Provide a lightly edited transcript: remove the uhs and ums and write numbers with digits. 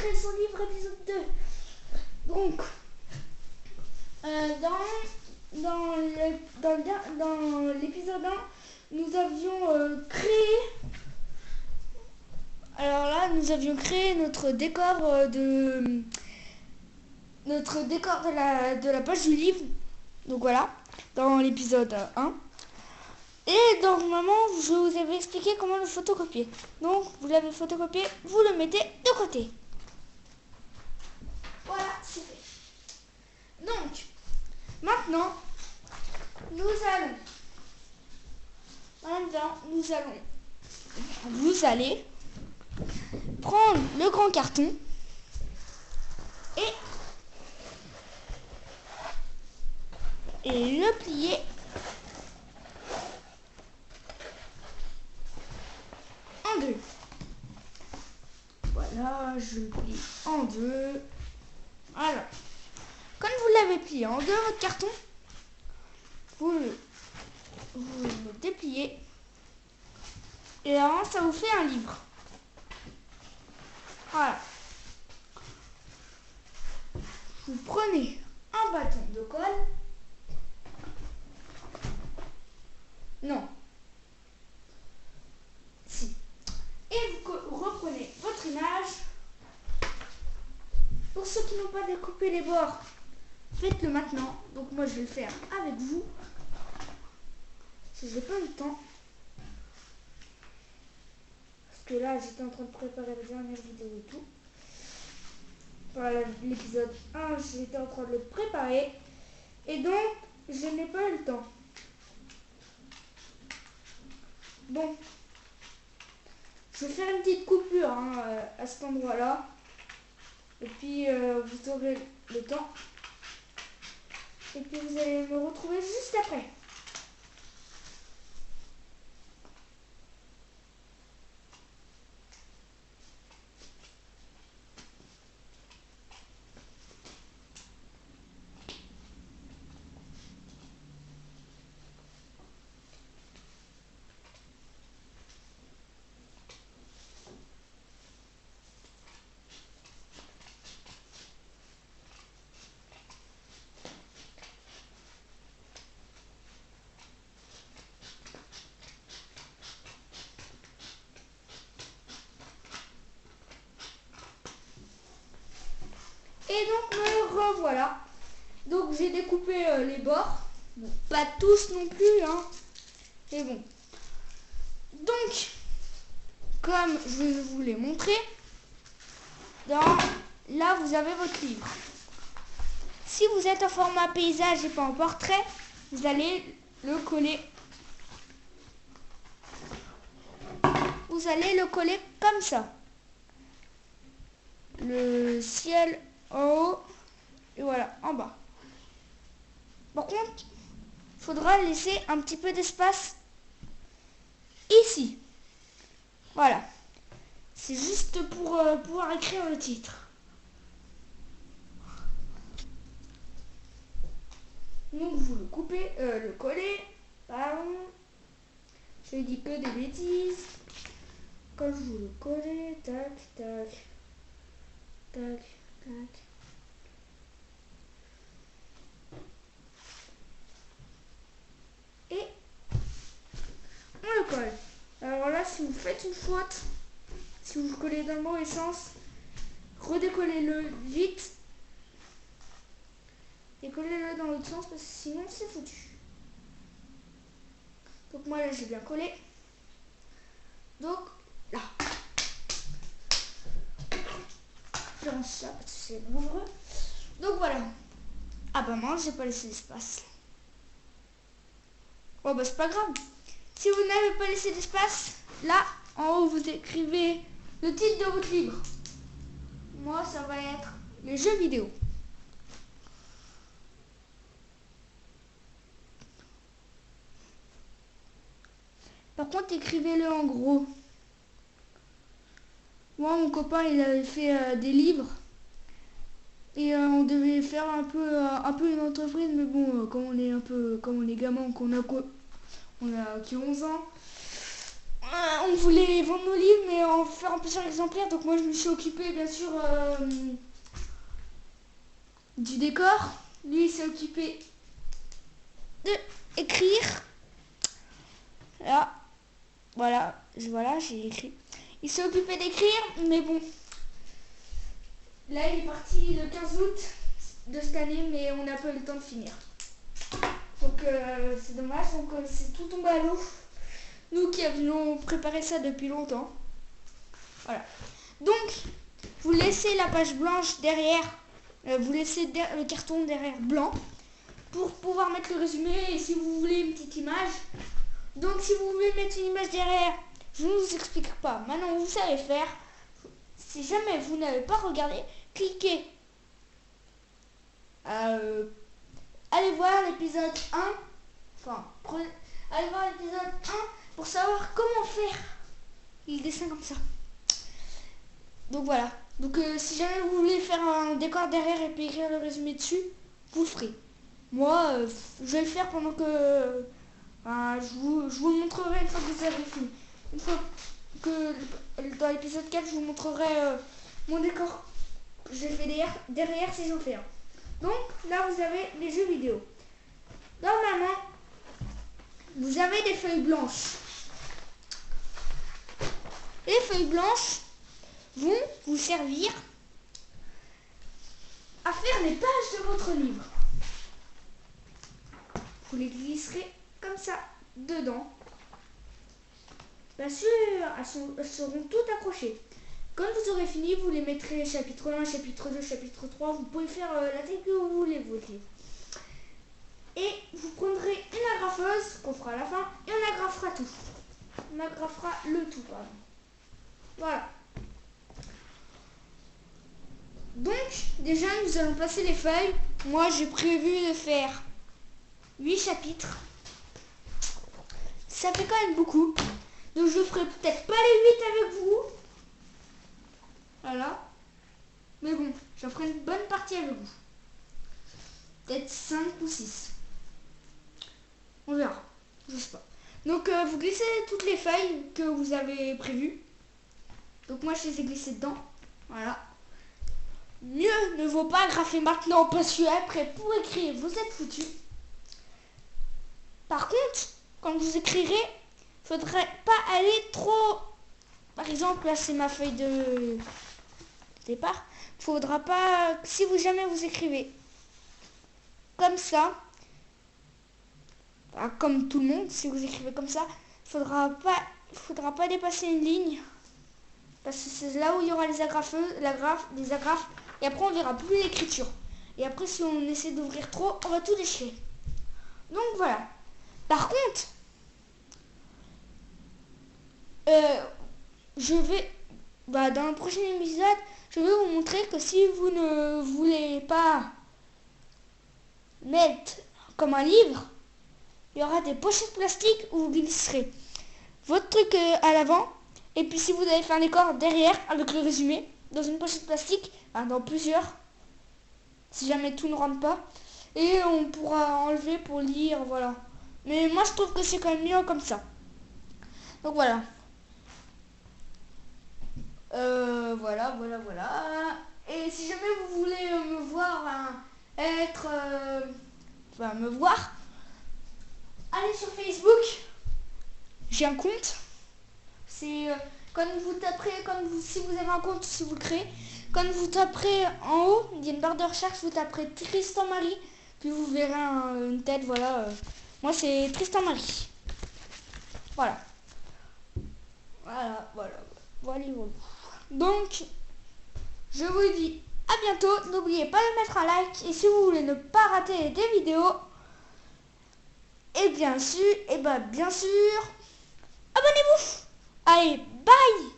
créer son livre épisode 2. Donc, dans l'épisode 1, nous avions créé... Alors là, nous avions créé notre décor de la page du livre. Donc voilà, dans l'épisode 1. Et normalement, je vous avais expliqué comment le photocopier. Donc, vous l'avez photocopié, vous le mettez de côté. Voilà, c'est fait. Donc, maintenant, vous allez prendre le grand carton et le plier en deux. Voilà, je le plie en deux. Alors, quand vous l'avez plié en deux, votre carton, vous le dépliez. Et là, ça vous fait un livre. Voilà. Vous prenez un bâton de colle. Non. Si. Et vous reprenez votre image. Pour ceux qui n'ont pas découpé les bords, faites-le maintenant. Donc moi, je vais le faire avec vous. Parce que j'ai pas eu le temps. Parce que là, j'étais en train de préparer la dernière vidéo et tout. Voilà, l'épisode 1, j'étais en train de le préparer. Et donc, je n'ai pas eu le temps. Bon. Je vais faire une petite coupure à cet endroit-là. Et puis, vous aurez le temps. Et puis, vous allez me retrouver juste après. Et donc me revoilà. Donc j'ai découpé les bords. Bon, pas tous non plus, hein. Mais bon. Donc, comme je vous l'ai montré, là vous avez votre livre. Si vous êtes en format paysage et pas en portrait, vous allez le coller. Vous allez le coller comme ça. Le ciel en haut et voilà, en bas. Par contre, il faudra laisser un petit peu d'espace ici. Voilà. C'est juste pour pouvoir écrire le titre. Donc vous le coupez, le collez. Pardon. Je dis que des bêtises. Quand vous le collez, tac, tac, tac, tac. Et on le colle. Alors là, si vous faites une faute, si vous le collez dans le mauvais sens, redécollez-le vite et collez-le dans l'autre sens parce que sinon c'est foutu. Donc moi là j'ai bien collé. Donc là. Je range ça parce que c'est douloureux. Donc voilà. Ah bah moi j'ai pas laissé d'espace. Oh bah c'est pas grave. Si vous n'avez pas laissé d'espace, là en haut vous écrivez le titre de votre livre. Moi ça va être les jeux vidéo. Par contre écrivez-le en gros. Moi mon copain il avait fait des livres. Et on devait faire un peu une entreprise, mais bon, comme on est gamin, qui ont 11 ans, on voulait vendre nos livres, mais en faire en plusieurs exemplaires. Donc moi, je me suis occupé, bien sûr, du décor. Lui, il s'est occupé de écrire. Là, voilà, j'ai écrit. Il s'est occupé d'écrire, mais bon. Là, il est parti le 15 août de cette année, mais on n'a pas eu le temps de finir. Donc c'est dommage, donc c'est tout tombé à l'eau. Nous qui avions préparé ça depuis longtemps. Voilà. Donc, vous laissez la page blanche derrière, vous laissez le carton derrière blanc pour pouvoir mettre le résumé. Et si vous voulez une petite image, donc si vous voulez mettre une image derrière, je ne vous explique pas. Maintenant, vous savez faire. Si jamais vous n'avez pas regardé, cliquez. Allez voir l'épisode 1. Enfin, allez voir l'épisode 1 pour savoir comment faire les dessins comme ça. Donc voilà. Donc si jamais vous voulez faire un décor derrière et puis écrire le résumé dessus, vous le ferez. Moi, je vais le faire pendant que... je vous le montrerai une fois que vous avez fini. Une fois que dans l'épisode 4, je vous montrerai mon décor. Je le fais derrière si j'en fais un. Donc là, vous avez les jeux vidéo. Normalement, vous avez des feuilles blanches. Les feuilles blanches vont vous servir à faire les pages de votre livre. Vous les glisserez comme ça dedans. Bien sûr, elles seront toutes accrochées. Quand vous aurez fini, vous les mettrez chapitre 1, chapitre 2, chapitre 3. Vous pouvez faire la taille que vous voulez, votre livre. Et vous prendrez une agrafeuse, qu'on fera à la fin, et on agrafera tout. On agrafera le tout, pardon. Voilà. Donc, déjà, nous allons passer les feuilles. Moi, j'ai prévu de faire 8 chapitres. Ça fait quand même beaucoup. Donc, je ferai peut-être pas les 8 avec vous. Voilà. Mais bon, j'en ferai une bonne partie avec vous. Peut-être 5 ou 6. On verra. Je sais pas. Donc, vous glissez toutes les feuilles que vous avez prévues. Donc, moi, je les ai glissées dedans. Voilà. Mieux ne vaut pas agrafer maintenant parce que après, pour écrire, vous êtes foutu. Par contre, quand vous écrirez, faudrait pas aller trop... Par exemple, là, c'est ma feuille de départ. Faudra pas... Si vous jamais vous écrivez comme ça, comme tout le monde, si vous écrivez comme ça, faudra pas dépasser une ligne. Parce que c'est là où il y aura les agrafeuses, les agrafes. Et après, on verra plus l'écriture. Et après, si on essaie d'ouvrir trop, on va tout déchirer. Donc, voilà. Par contre, je vais... dans le prochain épisode, je vais vous montrer que si vous ne voulez pas mettre comme un livre, il y aura des pochettes plastiques où vous glisserez votre truc à l'avant. Et puis si vous avez fait un décor derrière avec le résumé, dans une pochette plastique, dans plusieurs, si jamais tout ne rentre pas. Et on pourra enlever pour lire, voilà. Mais moi je trouve que c'est quand même mieux comme ça. Donc voilà. Voilà. Et si jamais vous voulez me voir me voir, allez sur Facebook. J'ai un compte. C'est si vous avez un compte, si vous le créez, quand vous taperez en haut, il y a une barre de recherche, vous taperez Tristan Marie, puis vous verrez une tête, voilà. Moi c'est Tristan Marie. Voilà. Voilà. Donc, je vous dis à bientôt. N'oubliez pas de mettre un like. Et si vous voulez ne pas rater des vidéos, et bien sûr, abonnez-vous. Allez, bye!